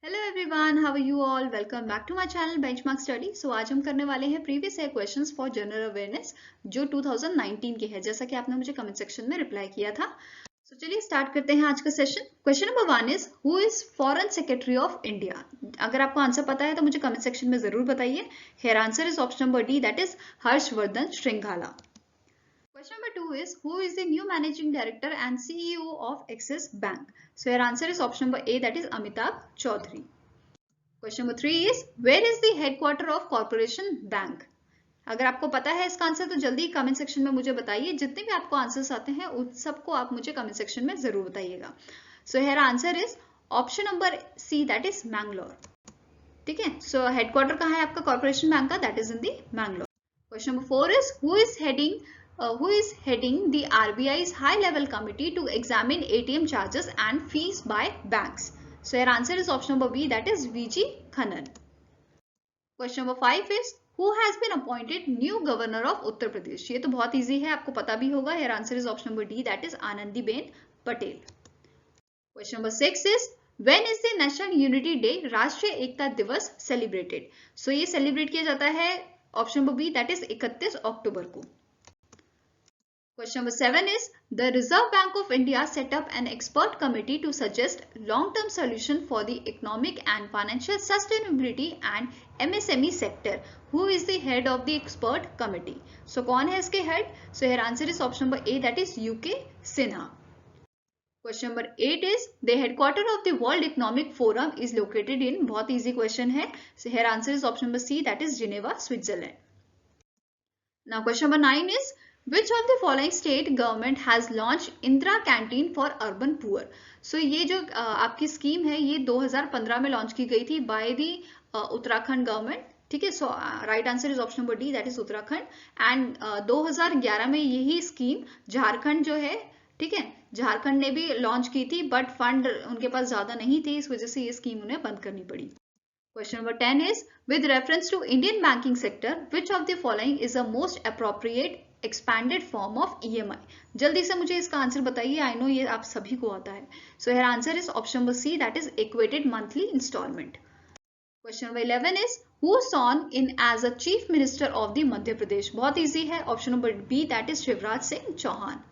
Hello everyone, how are you all. Welcome back to my channel benchmark study. So आज हम करने वाले हैं previous year questions for general awareness जो 2019 के हैं, जैसा कि आपने मुझे कमेंट सेक्शन में रिप्लाई किया था। सो चलिए स्टार्ट करते हैं आज का session. Question number 1 is who is foreign secretary of India. अगर आपको आंसर पता है तो मुझे कमेंट सेक्शन में जरूर बताइए। Here answer is option number D, that is Harshvardhan Shringla. Question number 2 is who is the new managing director and CEO of Axis Bank? So your answer is option number A, that is Amitabh Chaudhary. Question number 3 is where is the headquarter of Corporation Bank? अगर आपको पता है इसका answer तो जल्दी comment section में मुझे बताइए। जितने भी आपको आंसर्स आते हैं उन सबको आप मुझे कमेंट सेक्शन में जरूर बताइएगा। So here answer is option number C, that is Mangalore. ठीक है, सो हेडक्वार्टर कहाँ है आपका कॉर्पोरेशन बैंक का? That is in the Mangalore. Question number 4 is who is heading the RBI's high level committee to examine ATM charges and fees by banks? So your answer is option number B, that is VG Khannan. Question number 5 is who has been appointed new governor of Uttar Pradesh? ये तो बहुत easy है, आपको पता भी होगा। Your answer is option number D, that is Anandiben Patel. Question number 6 is when is the National Unity Day, राष्ट्रीय एकता दिवस celebrated? So ये celebrate किया जाता है option number B, that is 31 October को। Question number 7 is the Reserve Bank of India set up an expert committee to suggest long term solution for the economic and financial sustainability and MSME sector. Who is the head of the expert committee? So कौन है इसके head? So here answer is option number A, that is U K Sinha. Question number 8 is the headquarter of the world economic forum is located in, बहुत easy question है। So here answer is option number C, that is Geneva, Switzerland. Now question number 9 is which of the following state government has launched Indira Canteen for urban poor? So ये जो आपकी scheme है ये 2015 में launch की गई थी by the Uttarakhand government. ठीक है, so right answer is option number D, that is Uttarakhand. And 2011 में यही स्कीम झारखंड जो है, ठीक है, झारखंड ने भी लॉन्च की थी, बट फंड उनके पास ज्यादा नहीं थे, इस वजह से ये स्कीम उन्हें बंद करनी पड़ी। Question number 10 is with reference to Indian banking sector, which of the following is the most appropriate expanded form of EMI? जल्दी से मुझे इसका आंसर बताइए। आई नो ये आप सभी को आता है। So here answer is option number C, that is equated monthly instalment. Question number 11 is who sworn in as a chief minister of the Madhya Pradesh? बहुत इजी है, option number B, that is Shivraj Singh Chouhan.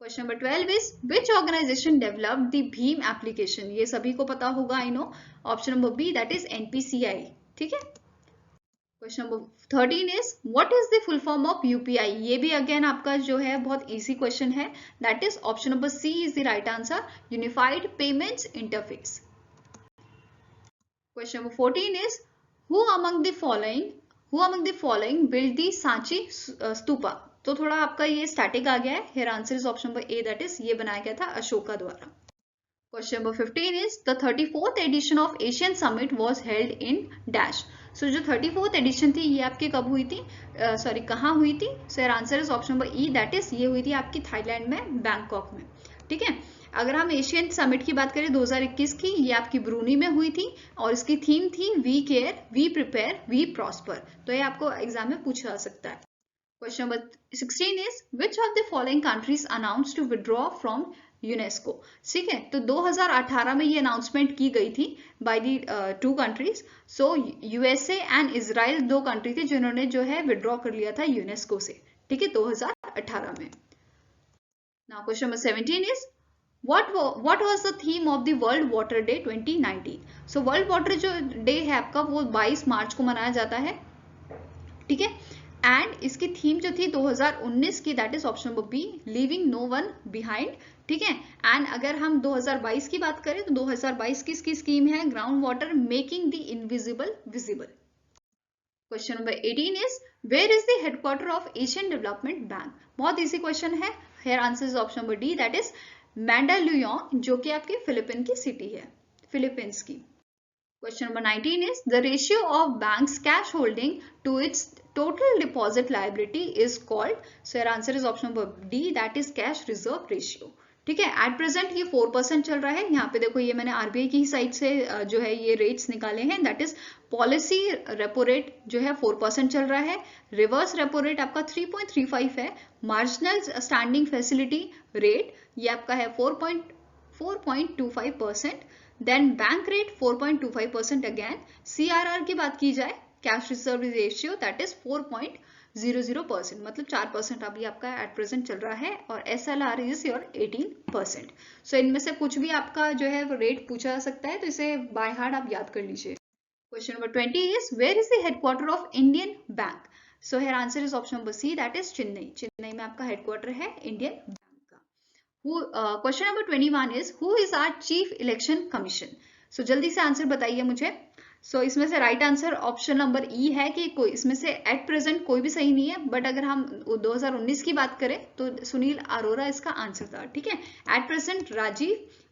Question number 12 is which organisation developed the Bhim application? ये सभी को पता होगा, I know. Option number B, that is NPCI. ठीक है। Question number 13 is what is the full form of UPI? ये भी again आपका जो है बहुत इजी क्वेश्चन है, that is option number C is the right answer, unified payments interface. Question number 14 is who among the following build the Sanchi Stupa? तो थोड़ा आपका ये स्टैटिक आ गया है। Here answer is option number A, that is ये बनाया गया था अशोका द्वारा। Question number 15 is the 34th addition of Asian summit was held in dash. So जो 34th एडिशन थी ये आपकी कब हुई थी, सॉरी कहाँ हुई थी? सो here answer is option number E, that is ये हुई थी आपकी थाईलैंड में, बैंकॉक में। ठीक है, अगर हम एशियन समिट की बात करें 2021 की, ये आपकी ब्रूनी में हुई थी और इसकी थीम थी we care, we prepare, we prosper. तो ये आपको एग्जाम में पूछा जा सकता है। Question number 16 is which of the following countries announce to withdraw from UNESCO? ठीक है, तो 2018 में ये अनाउंसमेंट की गई थी by the two countries. So USA and Israel दो कंट्री थे जिन्होंने जो है विड्रॉ कर लिया था यूनेस्को से। ठीक है, 2018 में। Now question number 17 is what was the theme of the World Water Day 2019? So world water जो डे है आपका वो 22 मार्च को मनाया जाता है। ठीक है, एंड इसकी थीम जो थी 2019 की, that is option number B, leaving no one behind. ठीक है, एंड अगर हम 2022 की बात करें तो 2022 की इसकी स्कीम है ground water making the invisible visible. Question number 18 is where is the headquarter of Asian Development Bank? बहुत इजी क्वेश्चन है। Here answer is option number D, that is Mandaluyong, जो कि आपकी फिलीपीन की सिटी है, Philippines की। क्वेश्चन नंबर 19 is the ratio of bank's cash holding to its total deposit liability is called. So your answer is option number D, that is cash reserve ratio. ठीक है, एट प्रेजेंट ये 4% चल रहा है। यहाँ पे देखो ये मैंने आरबीआई की साइड से जो है ये रेट्स निकाले हैं, that is policy repo rate जो है 4% चल रहा है, रिवर्स रेपो रेट आपका 3.35 है, मार्जिनल स्टैंडिंग फैसिलिटी रेट ये आपका है 4.25%, then bank rate 4.25% again. CRR की बात की जाए, cash reserve ratio, that is 4.00%, मतलब 4% अभी आपका एट प्रेजेंट चल रहा है, और SLR इज योर 18%। सो इनमें से कुछ भी आपका जो है रेट पूछा जा सकता है, तो इसे बाय हार्ट आप याद कर लीजिए। Question number 20 is, where is the headquarter of Indian Bank? So here answer is option number C, that is Chennai. Chennai में आपका headquarter है Indian Bank का। Question number 21 is, who is our Chief Election Commission? So जल्दी से answer बताइए मुझे। So इसमें से राइट आंसर ऑप्शन नंबर ई है कि कोई इसमें से एट प्रेजेंट कोई भी सही नहीं है, बट अगर हम 2019 की बात करें तो सुनील अरोरा इसका आंसर था। ठीक है, at present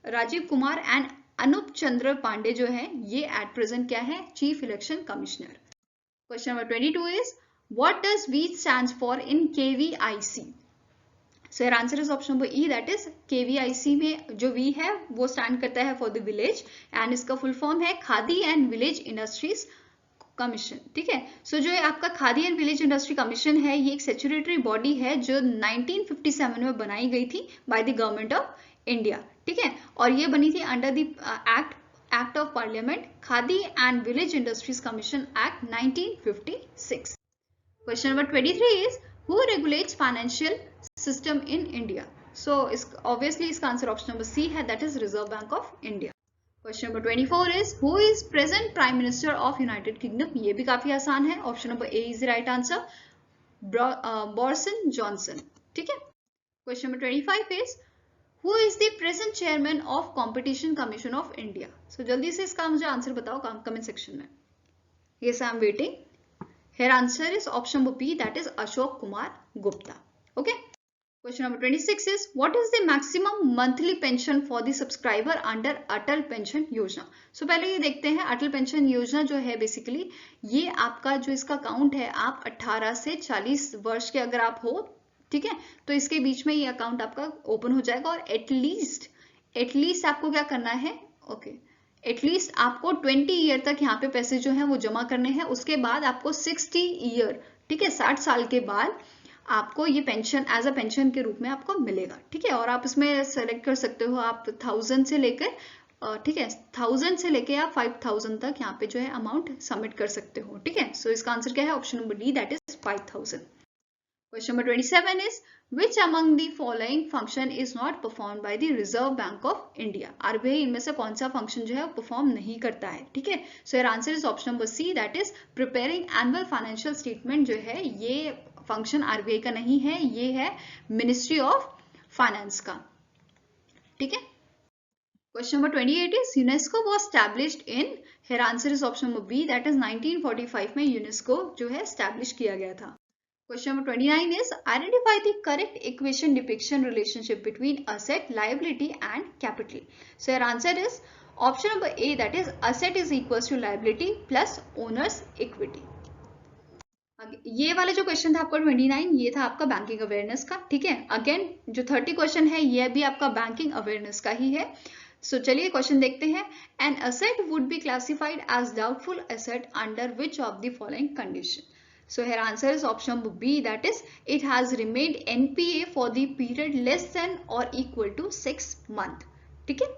Rajiv Kumar and Anup Chandra Pandey जो है ये एट प्रेजेंट क्या है, chief election commissioner. Question number 22 is, what does V stands for in KVIC? So your answer is option number E, that is KVIC में जो वी है वो स्टैंड करता है फॉर द विलेज, एंड इसका full form है Khadi and village industries commission. ठीक है, सो जो आपका khadi and village industry commission है, ये एक स्टैट्यूटरी बॉडी है जो 1957 में बनाई गई थी by the government of India. ठीक है, और ये बनी थी under the act of parliament, khadi and village industries commission act 1956। Question number 23 is, who regulates financial system in India? So obviously इसका आंसर ऑप्शन नंबर सी है, that is reserve Bank of India. Question number 24 is, who is present prime minister of United kingdom? ये भी काफी आसान है, option number A is the right answer, Boris Johnson. ठीक है, question number 25 is, who is the present chairman of competition commission of India? So जल्दी से इसका मुझे आंसर बताओ कमेंट सेक्शन में। Yes, I am waiting. Here answer is option number B, that is Ashok Kumar Gupta. Okay, question number 26 is, what is the maximum monthly pension for the subscriber under Atal pension योजना? सो पहले ये देखते हैं अटल pension योजना जो है basically ये आपका जो इसका अकाउंट है, आप 18 से 40 वर्ष के अगर आप हो, ठीक है, तो इसके बीच में ये अकाउंट आपका ओपन हो जाएगा, और एटलीस्ट आपको क्या करना है, ओके, एटलीस्ट आपको 20 ईयर तक यहाँ पे पैसे जो है वो जमा करने हैं। उसके बाद आपको 60 ईयर, ठीक है, 60 साल के बाद आपको ये पेंशन एज अ पेंशन के रूप में आपको मिलेगा। ठीक है, और आप इसमें सेलेक्ट कर सकते हो आप 1000 से लेकर, ठीक है, 1000 से लेकर आप 5000 तक यहाँ पे जो है अमाउंट सबमिट कर सकते हो। ठीक है, सो इसका आंसर क्या है, option number D, that is 5000। Question number 27 is, which among the following function is not perform by the Reserve Bank of India? RBI इनमें से कौन सा फंक्शन जो है परफॉर्म नहीं करता है? ठीक है, so your answer is option number C, that is preparing annual financial statement जो है ये फंक्शन RBI का नहीं है, ये है मिनिस्ट्री ऑफ फाइनेंस का। ठीक है, question number 28 is, UNESCO was established in, here answer is option number B, that is 1945 में यूनेस्को जो है एस्टैब्लिश किया गया था। Question number 29 is, identify the correct equation depiction relationship between asset, liability and capital? So your answer is option number A, that is asset is equals to liability plus owners equity. ये वाला जो question था आपका 29, ये था आपका banking awareness का। ठीक है, अगेन जो 30 क्वेश्चन है ये भी आपका बैंकिंग अवेयरनेस का ही है। सो चलिए क्वेश्चन देखते हैं। An asset would be classified as doubtful asset under which of the following condition? So here answer is option B, that is it has remained NPA for the period less than और equal to 6 month. ठीक है,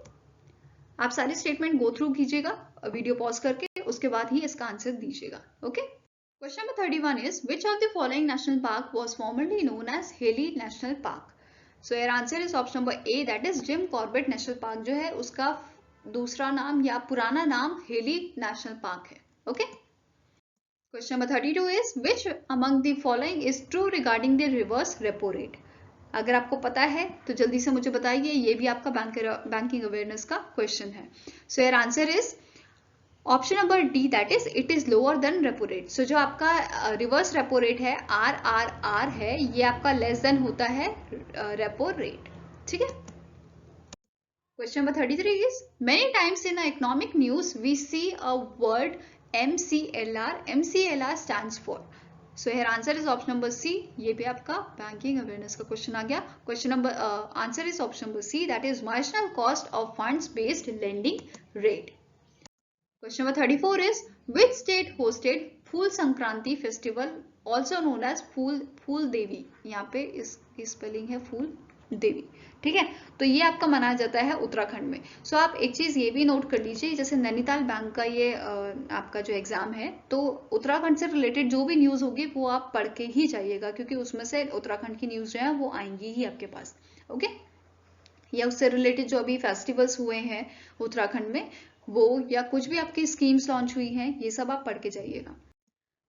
आप सारी statement go through कीजिएगा video pause करके, उसके बाद ही इसका आंसर दीजिएगा। Okay, Question number 31 is, which of the following national park was formerly known as Haley National Park? So your answer is option number A, that is Jim Corbett National Park जो है उसका दूसरा नाम या पुराना नाम heli national park है। Okay, question number 32 is, which among the following is true regarding the reverse repo rate? अगर आपको पता है तो जल्दी से मुझे बताइए, ये भी आपका बैंकिंग अवेयरनेस का क्वेश्चन है। So your answer is option number D, that is it is lower than repo rate. So जो आपका रिवर्स रेपो रेट है RRR है, ये आपका लेस देन होता है रेपो रेट। ठीक है, question number 33 is, many times in economic news we see a word MCLR. MCLR stands for. So here answer is option number C, ये भी आपका बैंकिंग अवेयरनेस का क्वेश्चन आ गया। Question number answer is option number C, that is marginal cost of funds based lending rate. Question number 34 is, which state hosted Phool Sankranti festival also known as Phool Devi? यहाँ पे इसकी spelling है फूल देवी, ठीक है। तो ये आपका मनाया जाता है उत्तराखंड में। सो आप एक चीज ये भी नोट कर लीजिए, जैसे नैनीताल बैंक का ये आपका जो एग्जाम है, तो उत्तराखंड से रिलेटेड जो भी न्यूज होगी वो आप पढ़ के ही जाइएगा, क्योंकि उसमें से उत्तराखंड की न्यूज जो है वो आएंगी ही आपके पास, ओके। या उससे रिलेटेड जो अभी फेस्टिवल्स हुए हैं उत्तराखंड में वो, या कुछ भी आपकी स्कीम्स लॉन्च हुई हैं, ये सब आप पढ़ के जाइएगा।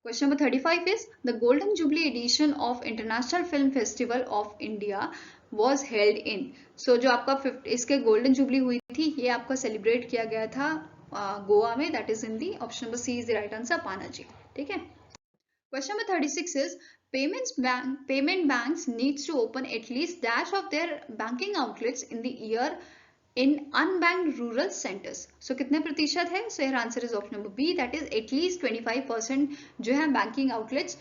Question number 35 is the Golden Jubilee edition of International Film Festival of India was held in. So जो आपका इसके गोल्डन जुबली हुई थी, ये आपका सेलिब्रेट किया गया था गोवा में, that is in the option number C is the right answer, Panaji, ठीक है। Question number 36 is payment banks needs to open at least dash of their banking outlets in the year in unbanked rural centers. So कितने प्रतिशत है? So your answer is option number B, that is at least 25% जो है banking outlets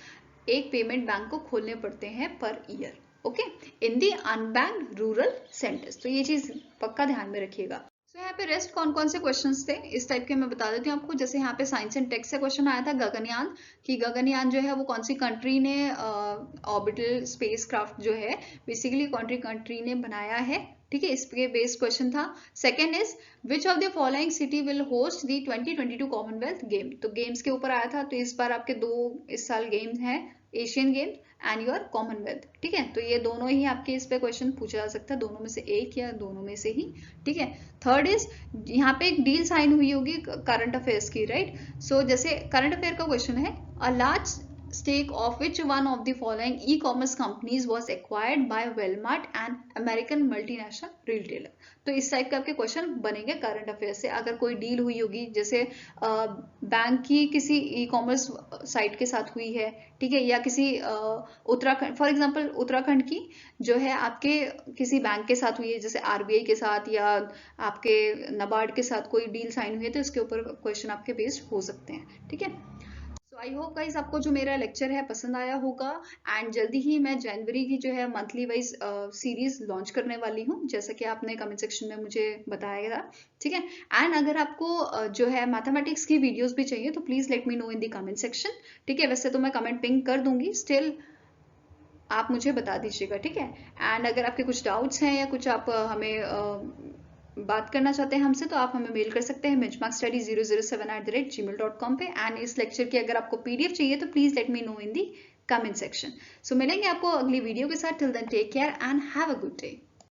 एक payment bank को खोलने पड़ते हैं पर ईयर, ओके, इन दी अनबैंक्ड रूरल सेंटर्स। तो ये चीज पक्का ध्यान में रखिएगा। तो यहाँ पे रेस्ट कौन कौन से क्वेश्चंस थे इस टाइप के मैं बता देती हूँ आपको। जैसे यहाँ पे साइंस एंड टेक से क्वेश्चन आया था गगनयान, कि गगनयान जो है वो कौन सी कंट्री ने ऑर्बिटल स्पेस क्राफ्ट जो है बेसिकली कंट्री ने बनाया है, ठीक है, इस पे बेस्ड क्वेश्चन था। Second is which of the following city will host the 2022 Commonwealth game, तो गेम्स के ऊपर आया था। तो इस बार आपके इस साल गेम्स हैं, Asian games and your Commonwealth, ठीक है। तो ये दोनों ही आपके इस पे क्वेश्चन पूछा जा सकता है, दोनों में से एक या दोनों में से ही, ठीक है। थर्ड इज यहाँ पे एक डील साइन हुई होगी करंट अफेयर्स की, राइट। सो जैसे करंट अफेयर का क्वेश्चन है, a large stake of which one of the following e-commerce companies was acquired by Walmart and American multinational retailer। तो इस टाइप के आपके क्वेश्चन बनेंगे करंट अफेयर से। अगर कोई डील हुई होगी, जैसे बैंक की किसी ई कॉमर्स साइट के साथ हुई है, ठीक है, या किसी उत्तराखंड, फॉर एग्जांपल उत्तराखंड की जो है आपके किसी बैंक के साथ हुई है, जैसे आरबीआई के साथ या आपके नाबार्ड के साथ कोई डील साइन हुई है, तो इसके ऊपर क्वेश्चन आपके बेस्ड हो सकते हैं, ठीक है। आई होप गाइस आपको जो मेरा लेक्चर है पसंद आया होगा, एंड जल्दी ही मैं जनवरी की जो है मंथली वाइज सीरीज लॉन्च करने वाली हूँ, जैसा कि आपने कमेंट सेक्शन में मुझे बताया था, ठीक है। एंड अगर आपको जो है मैथमेटिक्स की वीडियोस भी चाहिए तो please let me know in the comment section, ठीक है। वैसे तो मैं कमेंट पिंग कर दूंगी, स्टिल आप मुझे बता दीजिएगा, ठीक है। एंड अगर आपके कुछ डाउट्स हैं या कुछ आप हमें बात करना चाहते हैं हमसे, तो आप हमें मेल कर सकते हैं benchmarkstudy007@gmail.com पे। एंड इस लेक्चर की अगर आपको पीडीएफ चाहिए तो please let me know in the comment section. So मिलेंगे आपको अगली वीडियो के साथ। Till then take care and have a good day.